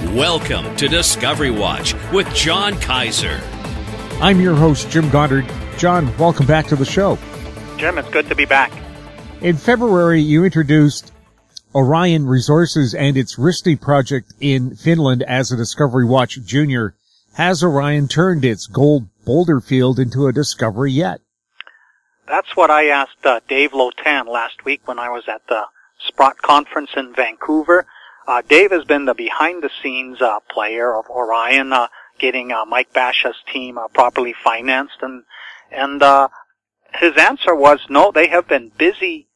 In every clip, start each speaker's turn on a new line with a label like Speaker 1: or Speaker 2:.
Speaker 1: Welcome to Discovery Watch with John Kaiser.
Speaker 2: I'm your host, Jim Goddard. John, welcome back to the show.
Speaker 3: Jim, it's good to be back.
Speaker 2: In February, you introduced Orion Resources and its Risti project in Finland as a Discovery Watch Junior. Has Orion turned its gold boulder field into a discovery yet?
Speaker 3: That's what I asked Dave Lotan last week when I was at the Sprott conference in Vancouver. Dave has been the behind-the-scenes player of Orion, getting Mike Basha's team properly financed, and his answer was no. They have been busy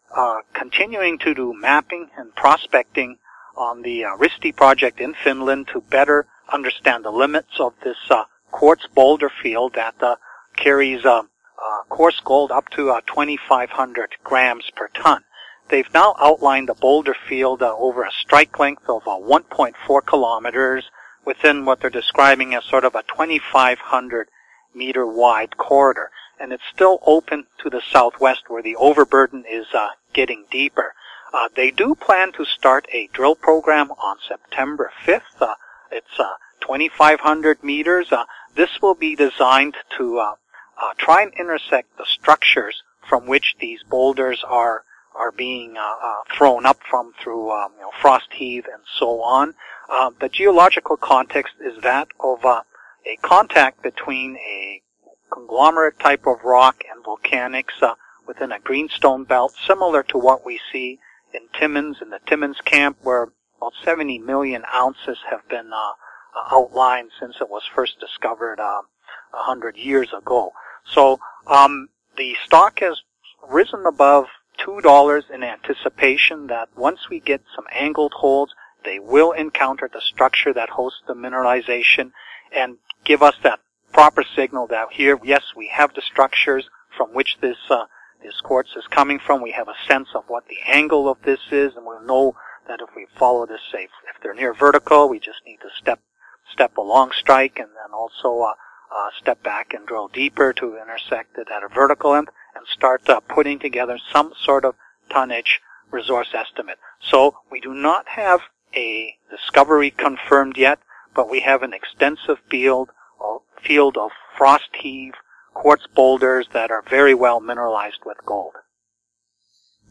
Speaker 3: continuing to do mapping and prospecting on the Risti project in Finland to better understand the limits of this quartz boulder field that carries coarse gold up to 2,500 grams per ton. They've now outlined the boulder field over a strike length of 1.4 kilometers within what they're describing as sort of a 2,500 meter wide corridor. And it's still open to the southwest where the overburden is getting deeper. They do plan to start a drill program on September 5th. It's 2,500 meters. This will be designed to try and intersect the structures from which these boulders are being thrown up from through frost heave and so on. The geological context is that of a contact between a conglomerate type of rock and volcanics within a greenstone belt, similar to what we see in Timmins, in the Timmins camp, where about 70 million ounces have been outlined since it was first discovered 100 years ago. So the stock has risen above $2 in anticipation that once we get some angled holes, they will encounter the structure that hosts the mineralization and give us that proper signal that here, yes, we have the structures from which this quartz is coming from. We have a sense of what the angle of this is, and we'll know that if we follow this, say, if they're near vertical, we just need to step along strike and then also step back and drill deeper to intersect it at a vertical end and start putting together some sort of tonnage resource estimate. So we do not have a discovery confirmed yet, but we have an extensive field of frost heave quartz boulders that are very well mineralized with gold.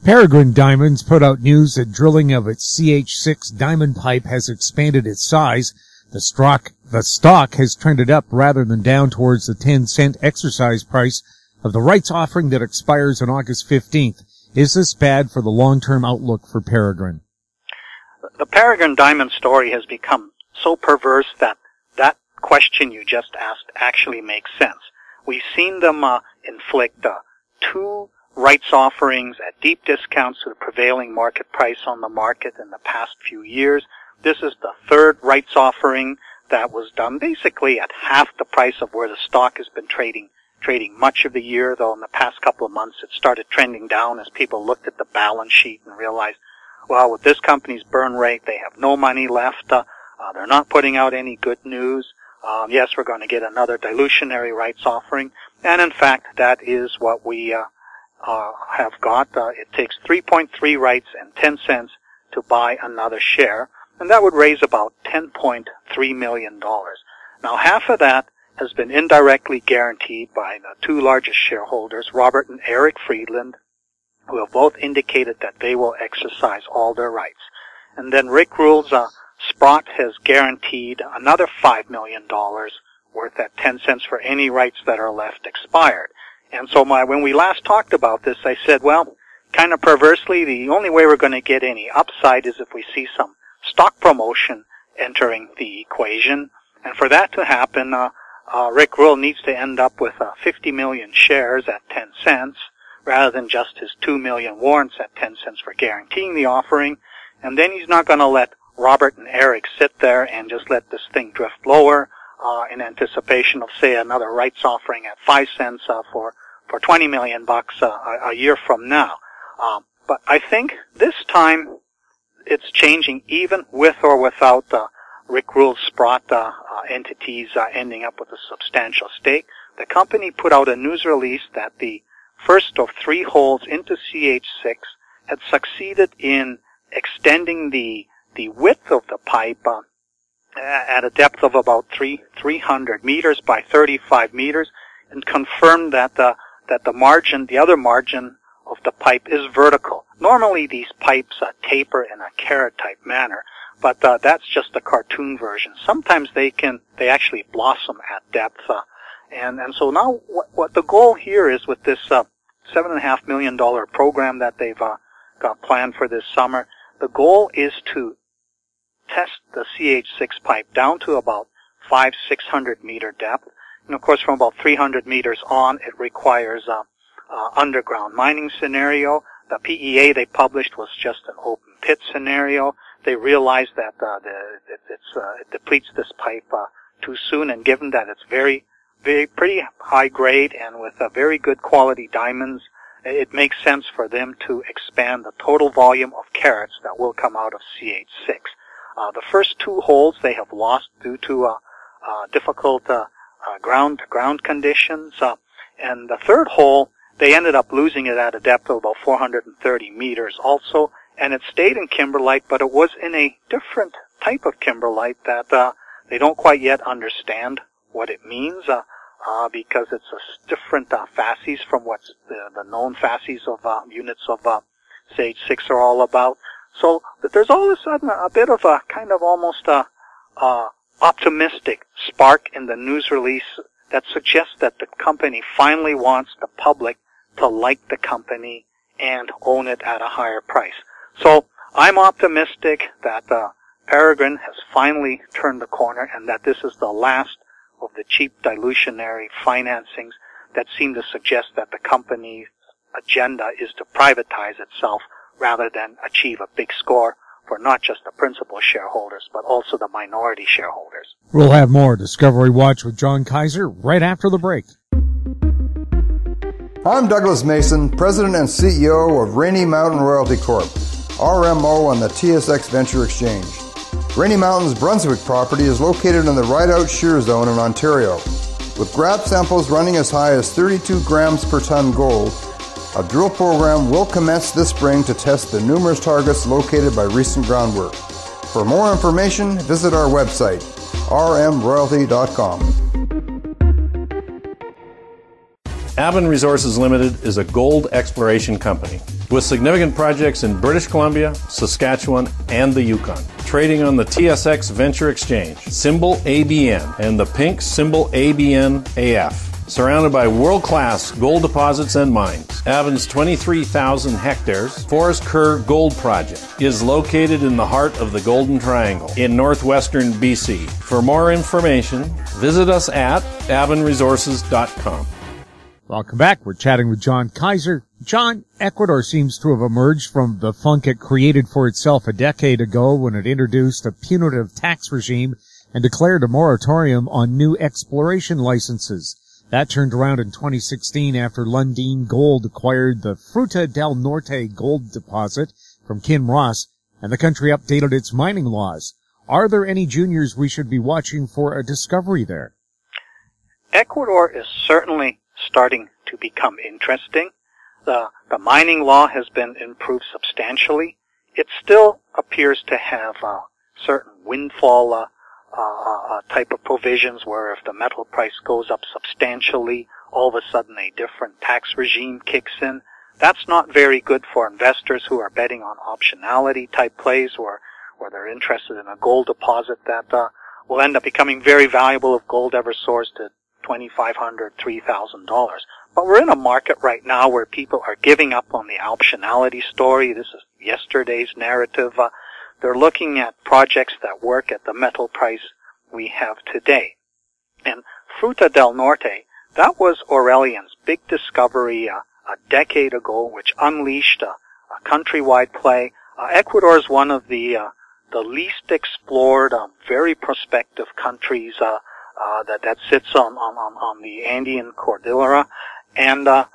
Speaker 2: Paragon Diamonds put out news that drilling of its CH6 diamond pipe has expanded its size. The stock has trended up rather than down towards the 10-cent exercise price of the rights offering that expires on August 15th. Is this bad for the long-term outlook for Paragon?
Speaker 3: The Paragon Diamond story has become so perverse that question you just asked actually makes sense. We've seen them inflict 2 rights offerings at deep discounts to the prevailing market price on the market in the past few years. This is the 3rd rights offering that was done basically at half the price of where the stock has been trading much of the year, though in the past couple of months it started trending down as people looked at the balance sheet and realized, well, with this company's burn rate, they have no money left. They're not putting out any good news. Yes, we're going to get another dilutionary rights offering. And in fact, that is what we have got. It takes 3.3 rights and 10 cents to buy another share. And that would raise about $10.3 million. Now, half of that has been indirectly guaranteed by the 2 largest shareholders, Robert and Eric Friedland, who have both indicated that they will exercise all their rights. And then Rick Rule's Sprott has guaranteed another $5 million worth at 10 cents for any rights that are left expired. And so when we last talked about this, I said, well, kind of perversely, the only way we're going to get any upside is if we see some stock promotion entering the equation. And for that to happen, Rick Rule needs to end up with 50 million shares at 10 cents rather than just his 2 million warrants at 10 cents for guaranteeing the offering. And then he's not going to let Robert and Eric sit there and just let this thing drift lower in anticipation of, say, another rights offering at 5 cents for 20 million bucks a year from now. But I think this time it's changing even with or without Rick Rule's Sprott entities ending up with a substantial stake. The company put out a news release that the first of 3 holes into CH6 had succeeded in extending the width of the pipe at a depth of about 300 meters by 35 meters, and confirmed that the other margin of the pipe is vertical. Normally these pipes taper in a carrot-type manner, but that's just a cartoon version. Sometimes they actually blossom at depth, and so now what the goal here is with this $7.5 million program that they've got planned for this summer. The goal is to test the CH6 pipe down to about 500-600 meter depth, and of course from about 300 meters on, it requires underground mining scenario. The PEA they published was just an open pit scenario. They realized that it depletes this pipe too soon, and given that it's pretty high grade and with very good quality diamonds, it makes sense for them to expand the total volume of carats that will come out of CH6. The first two holes they have lost due to difficult ground conditions, and the third hole they ended up losing it at a depth of about 430 meters also, and it stayed in kimberlite, but it was in a different type of kimberlite that they don't quite yet understand what it means, because it's a different facies from what's the known facies of units of CH6 are all about. So there's all of a sudden a bit of a kind of almost optimistic spark in the news release that suggests that the company finally wants the public to like the company and own it at a higher price. So I'm optimistic that Paragon has finally turned the corner, and that this is the last of the cheap dilutionary financings that seem to suggest that the company's agenda is to privatize itself rather than achieve a big score for not just the principal shareholders, but also the minority shareholders.
Speaker 2: We'll have more Discovery Watch with John Kaiser right after the break.
Speaker 4: I'm Douglas Mason, President and CEO of Rainy Mountain Royalty Corp., RMO on the TSX Venture Exchange. Rainy Mountain's Brunswick property is located in the Rideout Shear Zone in Ontario. With grab samples running as high as 32 grams per ton gold, a drill program will commence this spring to test the numerous targets located by recent groundwork. For more information, visit our website, rmroyalty.com.
Speaker 5: Aben Resources Limited is a gold exploration company with significant projects in British Columbia, Saskatchewan, and the Yukon. Trading on the TSX Venture Exchange, symbol ABN, and the pink symbol ABN-AF. Surrounded by world-class gold deposits and mines, Aben's 23,000 hectares Forest Kerr Gold Project is located in the heart of the Golden Triangle in northwestern BC. For more information, visit us at abenresources.com.
Speaker 2: Welcome back. We're chatting with John Kaiser. John, Ecuador seems to have emerged from the funk it created for itself a decade ago when it introduced a punitive tax regime and declared a moratorium on new exploration licenses. That turned around in 2016 after Lundin Gold acquired the Fruta del Norte gold deposit from Kinross, and the country updated its mining laws. Are there any juniors we should be watching for a discovery there?
Speaker 3: Ecuador is certainly starting to become interesting. The mining law has been improved substantially. It still appears to have certain windfall type of provisions where if the metal price goes up substantially, all of a sudden a different tax regime kicks in. That's not very good for investors who are betting on optionality type plays where they're interested in a gold deposit that will end up becoming very valuable if gold ever soars to $2,500, $3,000. But we're in a market right now where people are giving up on the optionality story. This is yesterday's narrative. They're looking at projects that work at the metal price we have today. And Fruta del Norte, that was Aurelion's big discovery a decade ago, which unleashed a countrywide play. Ecuador is one of the least explored, very prospective countries that sits on the Andean Cordillera, and the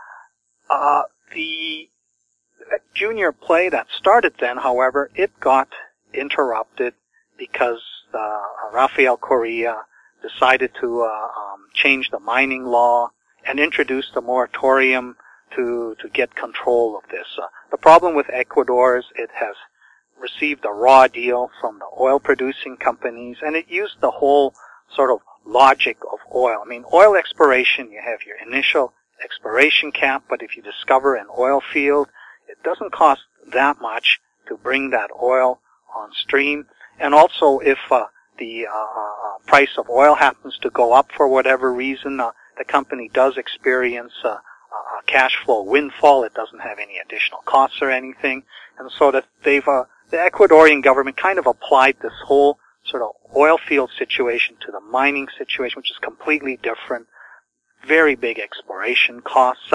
Speaker 3: junior play that started then, however, it got interrupted because Rafael Correa decided to change the mining law and introduce the moratorium to get control of this. The problem with Ecuador is it has received a raw deal from the oil producing companies, and it used the whole sort of logic of oil. I mean, oil exploration, you have your initial exploration cap, but if you discover an oil field, it doesn't cost that much to bring that oil on stream. And also, if the price of oil happens to go up for whatever reason, the company does experience a cash flow windfall. It doesn't have any additional costs or anything. And so that the Ecuadorian government kind of applied this whole sort of oil field situation to the mining situation, which is completely different. Very big exploration costs,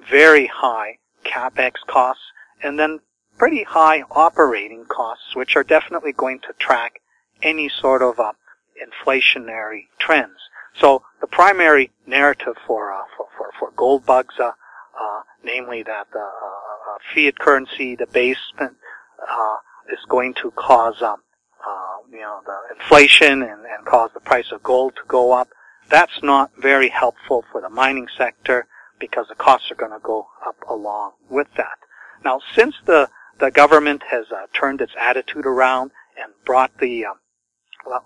Speaker 3: very high capex costs, and then pretty high operating costs, which are definitely going to track any sort of inflationary trends. So the primary narrative for gold bugs, namely that the fiat currency debasement is going to cause the inflation and cause the price of gold to go up. That's not very helpful for the mining sector because the costs are going to go up along with that. Now, since the government has turned its attitude around and brought the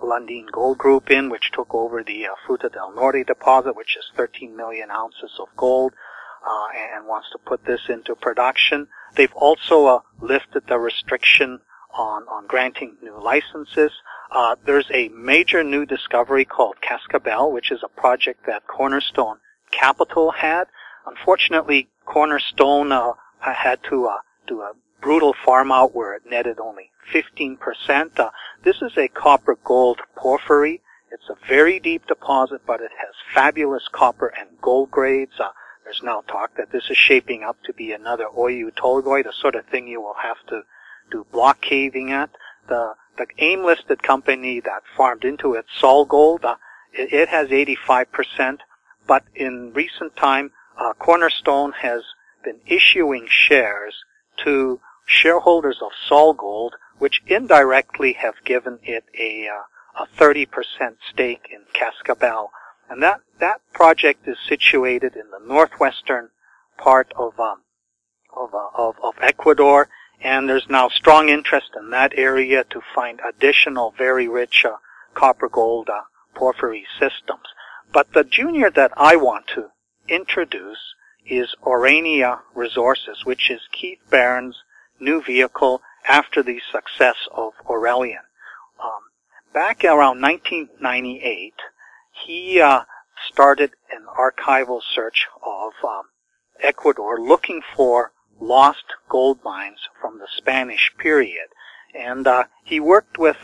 Speaker 3: Lundin Gold Group in, which took over the Fruta del Norte deposit, which is 13 million ounces of gold, and wants to put this into production. They've also lifted the restriction on granting new licenses. There's a major new discovery called Cascabel, which is a project that Cornerstone Capital had. Unfortunately, Cornerstone had to do a brutal farm out where it netted only 15%. This is a copper gold porphyry. It's a very deep deposit, but it has fabulous copper and gold grades. There's now talk that this is shaping up to be another Oyu Tolgoi, the sort of thing you will have to do block caving at. The AIM-listed company that farmed into it, Sol Gold, it has 85%, but in recent time, Cornerstone has been issuing shares to shareholders of Sol Gold, which indirectly have given it a 30% stake in Cascabel. And that project is situated in the northwestern part of Ecuador, and there's now strong interest in that area to find additional very rich copper gold porphyry systems. But the junior that I want to introduce is Orion Resources, which is Keith Barron's new vehicle after the success of Orion. Back around 1998, he started an archival search of Ecuador looking for lost gold mines from the Spanish period. And he worked with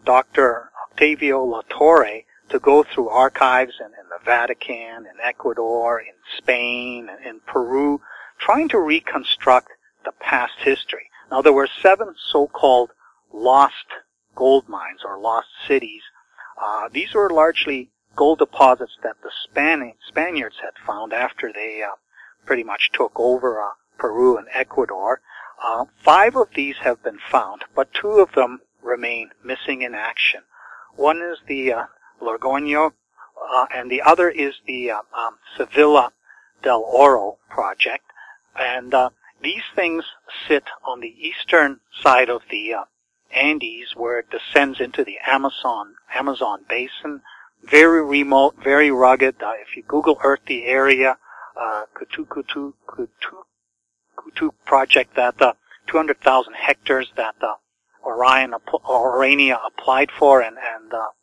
Speaker 3: Dr. Octavio Latorre to go through archives in the Vatican, in Ecuador, in Spain, and in Peru, trying to reconstruct the past history. Now, there were 7 so-called lost gold mines or lost cities. These were largely gold deposits that the Spaniards had found after they pretty much took over Peru and Ecuador. 5 of these have been found, but 2 of them remain missing in action. One is the Lorgoño, and the other is the Sevilla del Oro project. And these things sit on the eastern side of the Andes, where it descends into the Amazon basin. Very remote, very rugged. If you Google Earth the area, Kutu project, that 200,000 hectares that Orion applied for and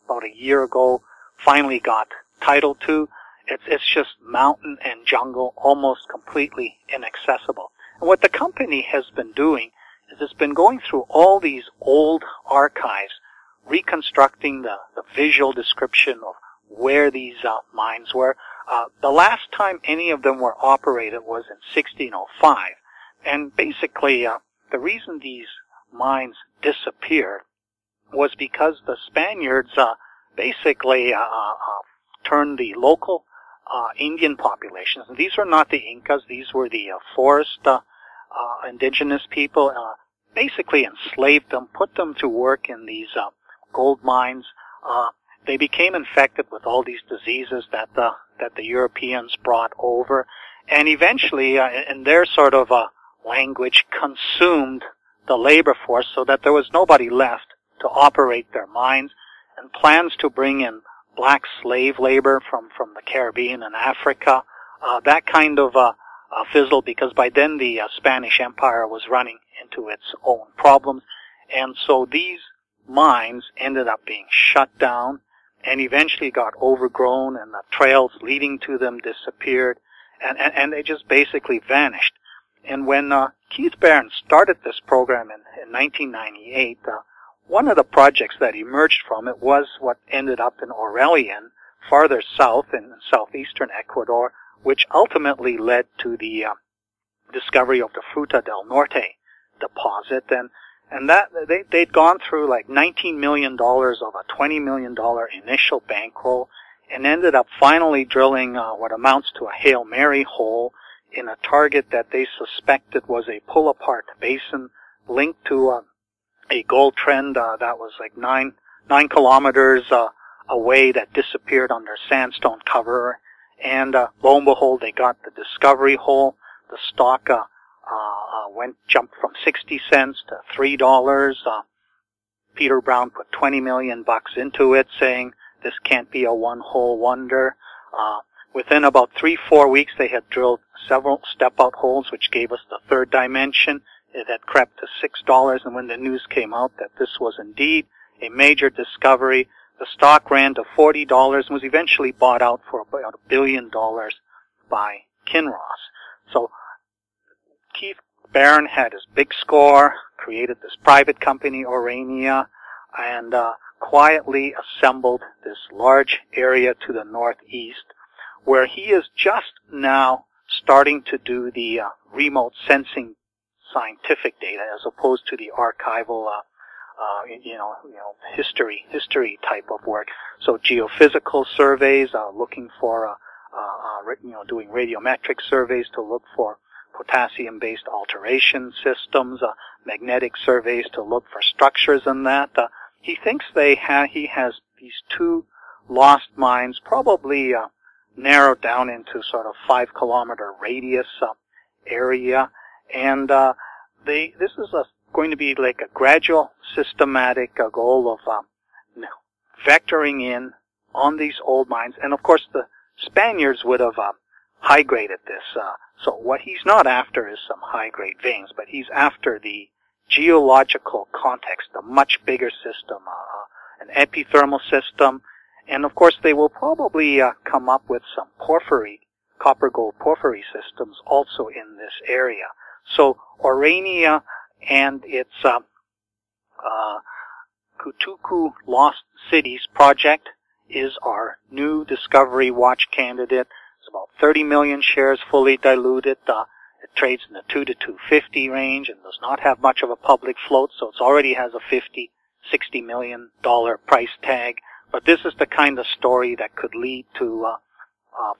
Speaker 3: about a year ago finally got title to. It's just mountain and jungle, almost completely inaccessible. And what the company has been doing is it's been going through all these old archives, reconstructing the visual description of where these mines were. The last time any of them were operated was in 1605. And basically, the reason these mines disappeared was because the Spaniards basically turned the local Indian populations. And these were not the Incas. These were the forest indigenous people. Basically enslaved them, put them to work in these gold mines. They became infected with all these diseases that the Europeans brought over, and eventually, in their sort of language, consumed the labor force so that there was nobody left to operate their mines, and plans to bring in black slave labor from the Caribbean and Africa. That kind of fizzled because by then the Spanish Empire was running into its own problems, and so these mines ended up being shut down and eventually got overgrown, and the trails leading to them disappeared, and they just basically vanished. And when Keith Barron started this program in 1998, one of the projects that emerged from it was what ended up in Orion, farther south in southeastern Ecuador, which ultimately led to the discovery of the Fruta del Norte deposit. And that they'd gone through like $19 million of a $20 million initial bankroll, and ended up finally drilling what amounts to a Hail Mary hole in a target that they suspected was a pull-apart basin linked to a gold trend that was like 9 kilometers away that disappeared under sandstone cover. And lo and behold, they got the discovery hole. The stock jumped from 60 cents to $3. Peter Brown put $20 million into it, saying this can't be a one-hole wonder. Within about 3-4 weeks, they had drilled several step-out holes, which gave us the third dimension. It had crept to $6, and when the news came out that this was indeed a major discovery, the stock ran to $40 and was eventually bought out for about $1 billion by Kinross. So Keith Barron had his big score, created this private company, Orion, and quietly assembled this large area to the northeast, where he is just now starting to do the remote sensing scientific data as opposed to the archival, history type of work. So geophysical surveys, looking for, doing radiometric surveys to look for potassium-based alteration systems, magnetic surveys to look for structures in that. He thinks he has these 2 lost mines, probably narrowed down into sort of 5-kilometer radius area, and this is going to be like a gradual, systematic goal of vectoring in on these old mines. And of course, the Spaniards would have high-graded this. So what he's not after is some high-grade veins, but he's after the geological context, a much bigger system, an epithermal system. And of course, they will probably come up with some porphyry, copper-gold porphyry systems also in this area. So Orion and its Kutuku Lost Cities project is our new Discovery Watch candidate. It's about 30 million shares fully diluted. It trades in the 2 to 250 range and does not have much of a public float, so it already has a $50-60 million price tag. But this is the kind of story that could lead to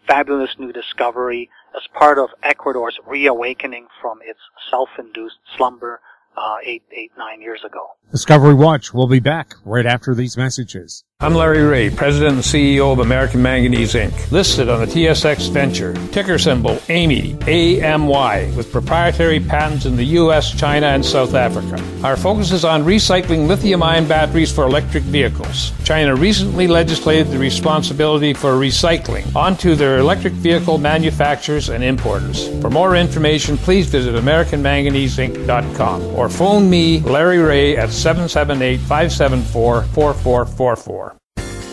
Speaker 3: fabulous new discovery as part of Ecuador's reawakening from its self-induced slumber 9 years ago.
Speaker 2: Discovery Watch will be back right after these messages.
Speaker 6: I'm Larry Ray, President and CEO of American Manganese, Inc., listed on the TSX Venture, ticker symbol AMY, A-M-Y, with proprietary patents in the U.S., China, and South Africa. Our focus is on recycling lithium-ion batteries for electric vehicles. China recently legislated the responsibility for recycling onto their electric vehicle manufacturers and importers. For more information, please visit AmericanManganeseInc.com or phone me, Larry Ray, at 778-574-4444.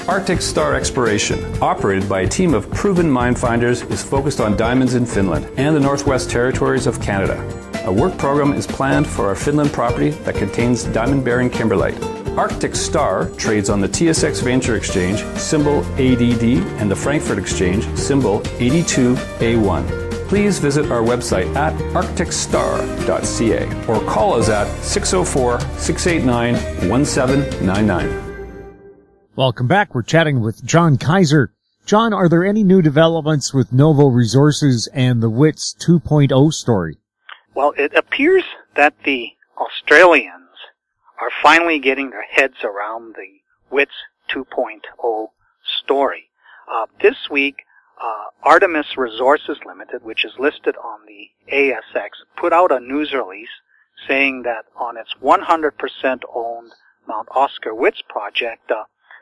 Speaker 7: Arctic Star Exploration, operated by a team of proven mine finders, is focused on diamonds in Finland and the Northwest Territories of Canada. A work program is planned for our Finland property that contains diamond-bearing kimberlite. Arctic Star trades on the TSX Venture Exchange, symbol ADD, and the Frankfurt Exchange, symbol 82A1. Please visit our website at arcticstar.ca or call us at 604-689-1799.
Speaker 2: Welcome back. We're chatting with John Kaiser. John, are there any new developments with Novo Resources and the Wits 2.0 story?
Speaker 3: Well, it appears that the Australians are finally getting their heads around the Wits 2.0 story. This week, Artemis Resources Limited, which is listed on the ASX, put out a news release saying that on its 100% owned Mount Oscar Wits project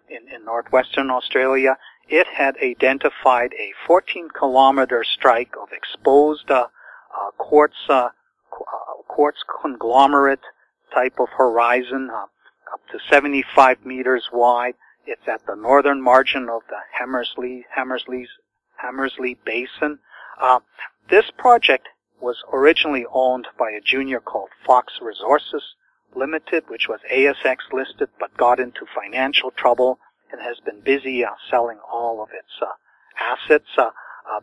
Speaker 3: in northwestern Australia, it had identified a 14-kilometer strike of exposed quartz conglomerate type of horizon, up to 75 meters wide. It's at the northern margin of the Hammersley Basin. This project was originally owned by a junior called Fox Resources Limited, which was ASX listed, but got into financial trouble and has been busy selling all of its assets.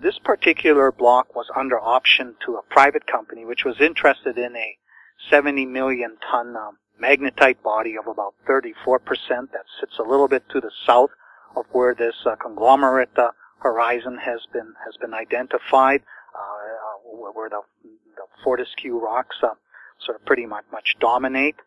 Speaker 3: This particular block was under option to a private company, which was interested in a 70 million ton magnetite body of about 34% that sits a little bit to the south of where this conglomerate horizon has been identified, where the Fortescue rocks sort of pretty much dominate.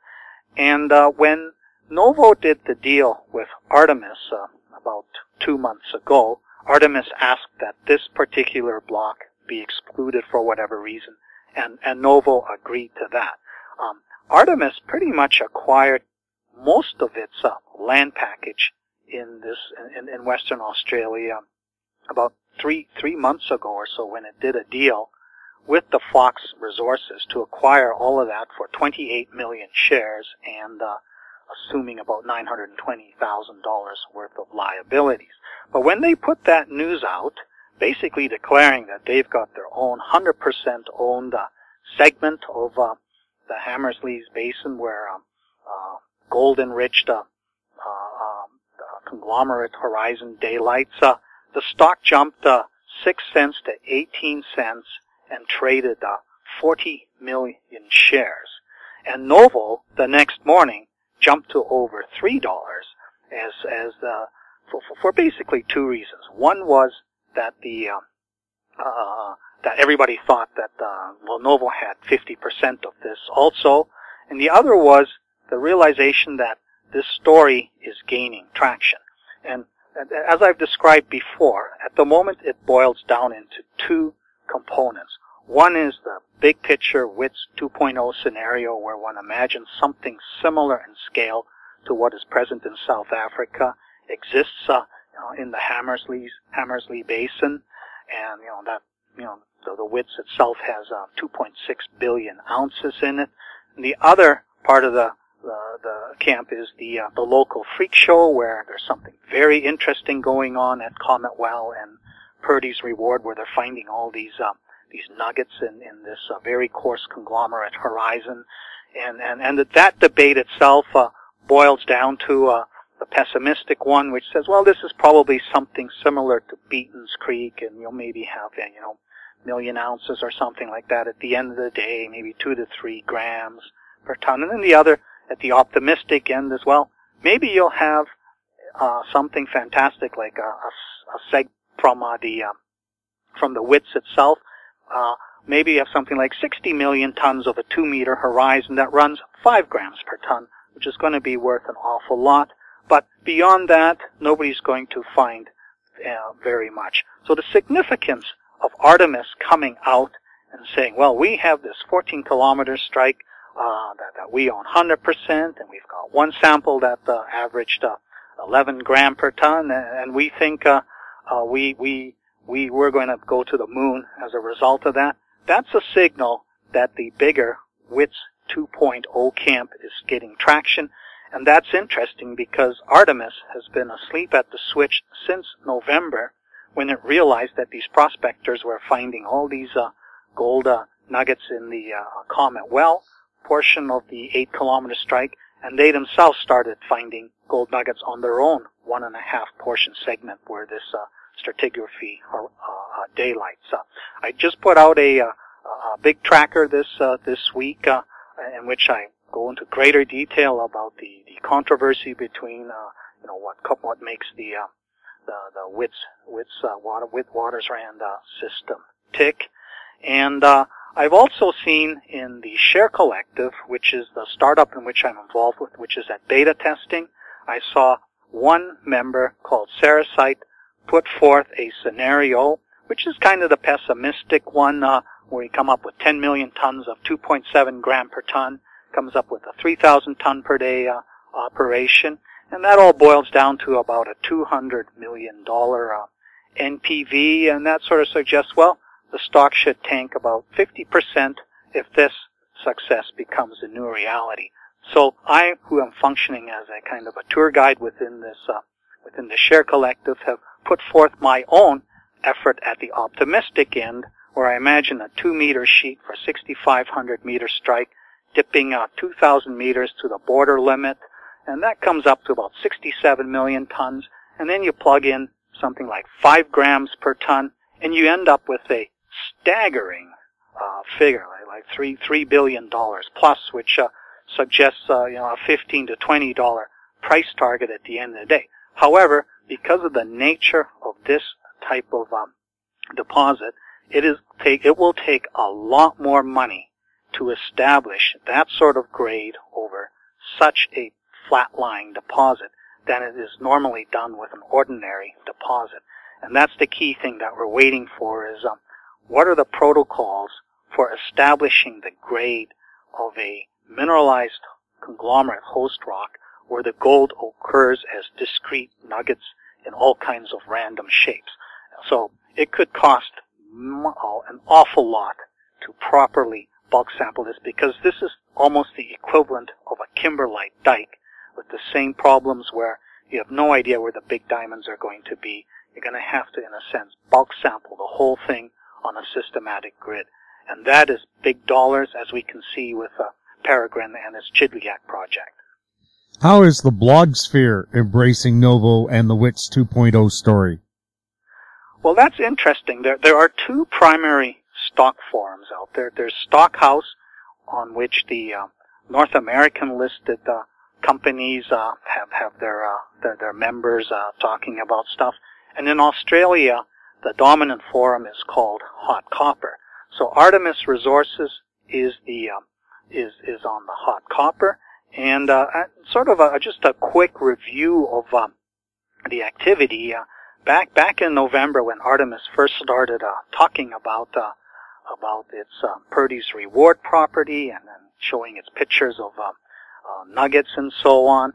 Speaker 3: And when Novo did the deal with Artemis about 2 months ago, Artemis asked that this particular block be excluded for whatever reason, and Novo agreed to that. Artemis pretty much acquired most of its land package in Western Australia about three months ago or so, when it did a deal with the Fox Resources to acquire all of that for 28 million shares and assuming about $920,000 worth of liabilities. But when they put that news out, basically declaring that they've got their own 100% owned segment of the Hammersley Basin where gold-enriched conglomerate horizon daylights, the stock jumped 6 cents to 18 cents and traded 40 million shares. And Novo, the next morning, jumped to over $3 for basically two reasons. One was that that everybody thought that Novo had 50% of this also, and the other was the realization that this story is gaining traction. And as I've described before, at the moment it boils down into two components. One is the big picture Wits 2.0 scenario, where one imagines something similar in scale to what is present in South Africa exists in the Hammersley Basin, and the Wits itself has 2.6 billion ounces in it. And the other part of the camp is the local freak show, where there's something very interesting going on at Comet Well and Purdy's Reward, where they're finding all these nuggets in this very coarse conglomerate horizon, and that debate itself boils down to the pessimistic one, which says, well, this is probably something similar to Beaton's Creek, and you'll maybe have million ounces or something like that at the end of the day, maybe 2 to 3 grams per ton. And then the other, at the optimistic end as well, maybe you'll have something fantastic like a seg from the Wits itself. Maybe you have something like 60 million tons of a 2-meter horizon that runs 5 grams per ton, which is going to be worth an awful lot. But beyond that, nobody's going to find very much. So the significance of Artemis coming out and saying, well, we have this 14-kilometer strike that we own 100%, and we've got one sample that averaged 11 gram per ton, and we think we're going to go to the moon as a result of that. That's a signal that the bigger Wits 2.0 camp is getting traction, and that's interesting because Artemis has been asleep at the switch since November, when it realized that these prospectors were finding all these gold nuggets in the Comet Well portion of the 8-kilometer strike, and they themselves started finding gold nuggets on their own 1.5 portion segment where this stratigraphy daylights. I just put out a big tracker this week in which I go into greater detail about the controversy between what makes the Wits Watersrand system tick, and I've also seen in the Share Collective, which is the startup in which I'm involved with, which is at beta testing, I saw one member called Sarasite put forth a scenario, which is kind of the pessimistic one, where you come up with 10 million tons of 2.7 gram per ton, comes up with a 3,000 ton per day operation, and that all boils down to about a $200 million NPV, and that sort of suggests, well, the stock should tank about 50% if this success becomes a new reality. So I, who am functioning as a kind of a tour guide within the share collective, have put forth my own effort at the optimistic end, where I imagine a 2-meter sheet for 6,500 meter strike, dipping 2,000 meters to the border limit, and that comes up to about 67 million tons, and then you plug in something like 5 grams per ton, and you end up with a staggering figure, like $3 billion plus, which suggests a $15 to $20 price target at the end of the day. However, because of the nature of this type of deposit, it will take a lot more money to establish that sort of grade over such a flat-lying deposit than it is normally done with an ordinary deposit. And that's the key thing that we're waiting for is what are the protocols for establishing the grade of a mineralized conglomerate host rock where the gold occurs as discrete nuggets in all kinds of random shapes. So it could cost an awful lot to properly bulk sample this, because this is almost the equivalent of a kimberlite dike with the same problems where you have no idea where the big diamonds are going to be. You're going to have to, in a sense, bulk sample the whole thing on a systematic grid. And that is big dollars, as we can see with Paragon and its Chidliak project.
Speaker 2: How is the blogsphere embracing Novo and the Wits 2.0 story?
Speaker 3: Well, that's interesting. There are two primary stock forums out there. There's Stockhouse, on which the North American listed companies have their members talking about stuff. And in Australia, the dominant forum is called Hot Copper. So Artemis Resources is on the Hot Copper, and sort of just a quick review of the activity. Back in November, when Artemis first started talking about its Purdy's Reward property and then showing its pictures of nuggets and so on,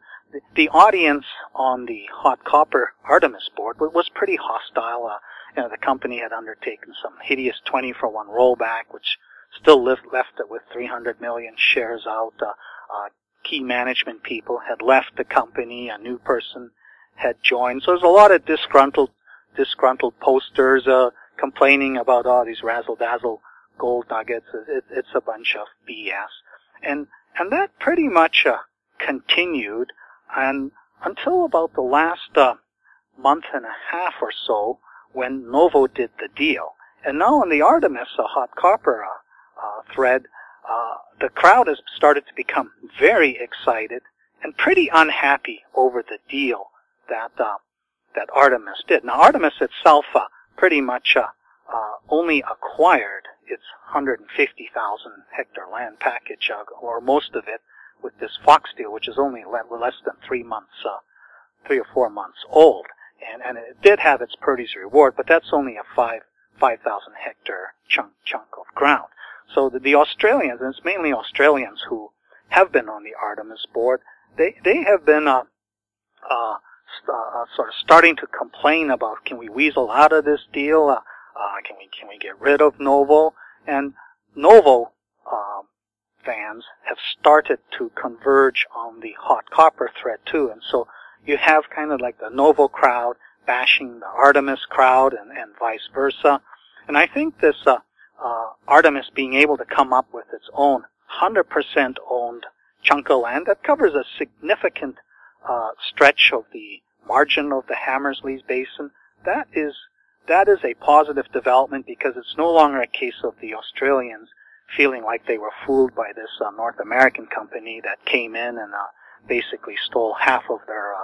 Speaker 3: the audience on the Hot Copper Artemis board was pretty hostile. The company had undertaken some hideous 20-for-1 rollback, which still left it with 300 million shares out. Key management people had left the company. A new person had joined. So there's a lot of disgruntled posters complaining about these razzle-dazzle gold nuggets. It's a bunch of BS. And that pretty much continued, and until about the last month and a half or so, when Novo did the deal. And now on the Artemis Hot Copper thread, the crowd has started to become very excited and pretty unhappy over the deal that Artemis did. Now, Artemis itself pretty much only acquired its 150,000 hectare land package, or most of it, with this Fox deal, which is only less than 3 or 4 months old. And it did have its Purdy's Reward, but that's only a 5,000 hectare chunk of ground. So the Australians, and it's mainly Australians who have been on the Artemis board, they have been sort of starting to complain about, can we weasel out of this deal? Can we get rid of Novo? And Novo fans have started to converge on the Hot Copper thread too, and so you have kind of like the Novo crowd bashing the Artemis crowd and vice versa. And I think this Artemis being able to come up with its own 100% owned chunk of land that covers a significant stretch of the margin of the Hammersley's Basin, that is a positive development, because it's no longer a case of the Australians feeling like they were fooled by this North American company that came in and basically stole half of their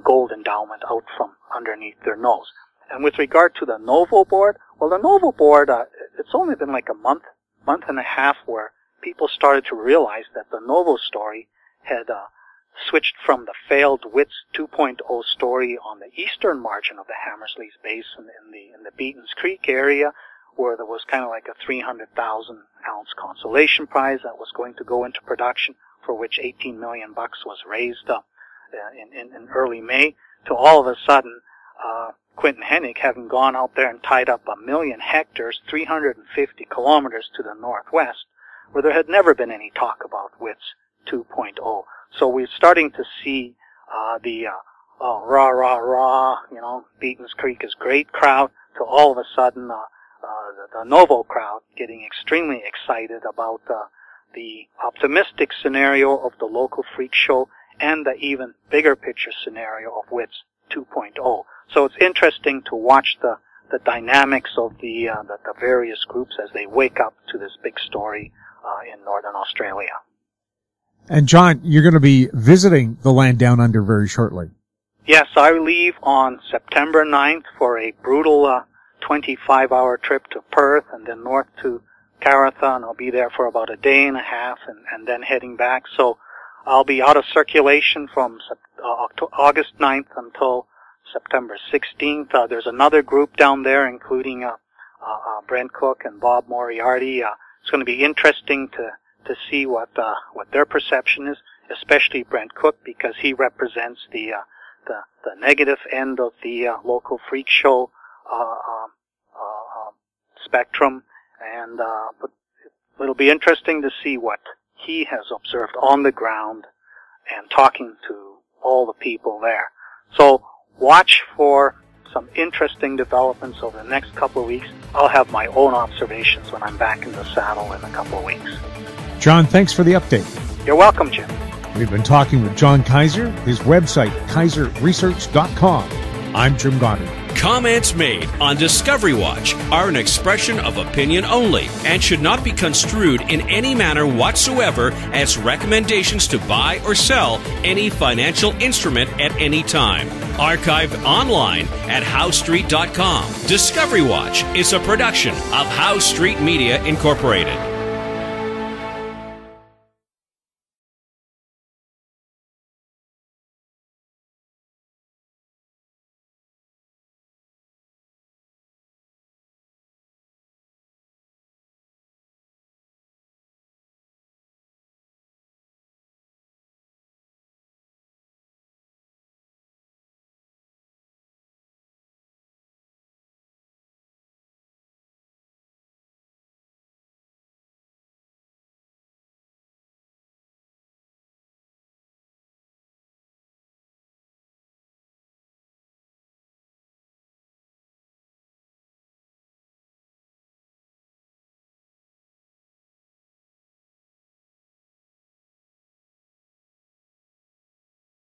Speaker 3: gold endowment out from underneath their nose. And with regard to the Novo board, well, the Novo board, it's only been like a month and a half where people started to realize that the Novo story had switched from the failed Wits 2.0 story on the eastern margin of the Hammersley's Basin in the Beaton's Creek area, where there was kind of like a 300,000 ounce consolation prize that was going to go into production, for which $18 million was raised in early May, to all of a sudden Quinton Hennig having gone out there and tied up 1 million hectares, 350 kilometers to the northwest, where there had never been any talk about Wits 2.0. So we're starting to see the rah, rah, rah, Beaton's Creek is great crowd, to all of a sudden the Novo crowd getting extremely excited about the optimistic scenario of the local freak show and the even bigger picture scenario of Wits 2.0. So it's interesting to watch the dynamics of the various groups as they wake up to this big story in Northern Australia.
Speaker 2: And John, you're going to be visiting the land down under very shortly.
Speaker 3: Yes, I leave on September 9th for a brutal 25-hour trip to Perth and then north to Karatha, and I'll be there for about a day and a half and then heading back. So I'll be out of circulation from August 9th until September 16th. There's another group down there, including Brent Cook and Bob Moriarty. It's going to be interesting to see what their perception is, especially Brent Cook, because he represents the negative end of the local freak show spectrum, and but it'll be interesting to see what he has observed on the ground and talking to all the people there. So watch for some interesting developments over the next couple of weeks. I'll have my own observations when I'm back in the saddle in a couple of weeks.
Speaker 2: John, thanks for the update.
Speaker 3: You're welcome, Jim.
Speaker 2: We've been talking with John Kaiser, his website, kaiserresearch.com. I'm Jim Goddard.
Speaker 1: Comments made on Discovery Watch are an expression of opinion only and should not be construed in any manner whatsoever as recommendations to buy or sell any financial instrument at any time. Archived online at howstreet.com. Discovery Watch is a production of How Street Media Incorporated.